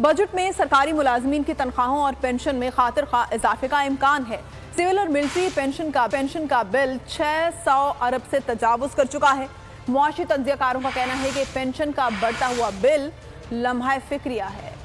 Budget में सरकारी मुलाजमीन की तनख्वाहों और पेंशन में खातिर खा इजाफे का इम्कान है। सिविल और मिलिट्री पेंशन का बिल 600 अरब से तजावुज कर चुका है। मुआशी तंजियाकारों का कहना है कि पेंशन का बढ़ता हुआ बिल लम्हा फिक्रिया है।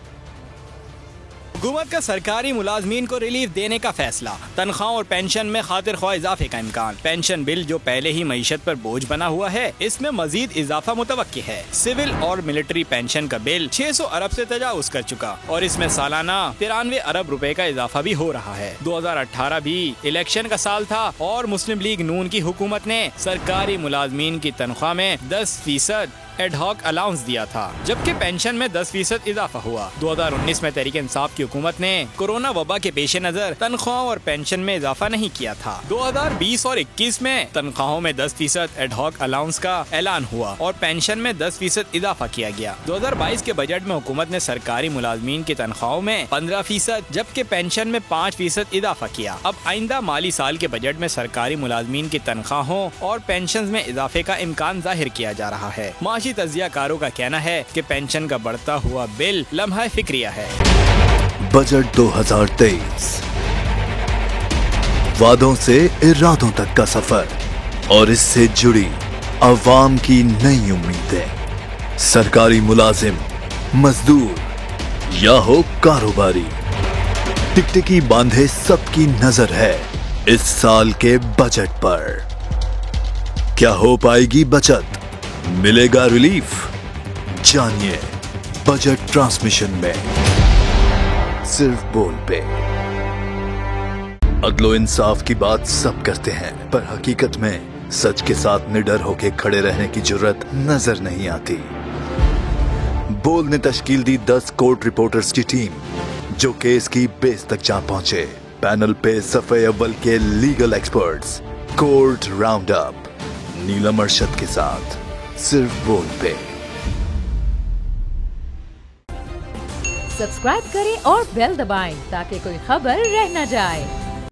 हुकूमत का सरकारी मुलाजमीन को रिलीफ देने का फैसला, तनख्वाह और पेंशन में खातिर ख्वाह इजाफे का इम्कान। पेंशन बिल जो पहले ही मईशत पर बोझ बना हुआ है, इसमें मजीद इजाफा मुतवक्की है। सिविल और मिलिट्री पेंशन का बिल 600 अरब से तजावुज कर चुका और इसमें सालाना 93 अरब रुपए का इजाफा भी हो रहा है। 2018 भी इलेक्शन का साल था और मुस्लिम लीग नून की हुकूमत ने सरकारी मुलाजमीन की तनख्वाह में 10% एडहॉक अलाउंस दिया था, जबकि पेंशन में 10% इजाफा हुआ। 2019 में तहरीक इंसाफ की हुकूमत ने कोरोना वबा के पेश नजर तनख्वाह और पेंशन में इजाफा नहीं किया था। 2020 और 21 में तनख्वाहों में 10% एडहॉक अलाउंस का ऐलान हुआ और पेंशन में 10% इजाफा किया गया। 2022 के बजट में हुकूमत ने सरकारी मुलाजमीन की तनख्वाहों में 15%, जबकि पेंशन में 5% इजाफा किया। अब आइंदा माली साल के बजट में सरकारी मुलाजमीन की तनख्वाहों और पेंशन में इजाफे का इम्कान जाहिर किया जा रहा है। तजियाकारों का कहना है कि पेंशन का बढ़ता हुआ बिल लम्हा फिक्रिया है। बजट 2023, वादों से इरादों तक का सफर और इससे जुड़ी अवाम की नई उम्मीदें। सरकारी मुलाजिम, मजदूर या हो कारोबारी, टिकटिकी बांधे सबकी नजर है इस साल के बजट पर। क्या हो पाएगी बचत, मिलेगा रिलीफ? जानिए बजट ट्रांसमिशन में, सिर्फ बोल पे। अदलो इंसाफ की बात सब करते हैं, पर हकीकत में सच के साथ निडर होके खड़े रहने की जुर्रत नजर नहीं आती। बोल ने तश्कील दी 10 कोर्ट रिपोर्टर्स की टीम, जो केस की बेस तक जा पहुंचे। पैनल पे सफे अव्वल के legal experts, court round up, Neelam Arshad के साथ, सिर्फ बोल पे। सब्सक्राइब करें और बेल दबाएं ताकि कोई खबर रह न जाए।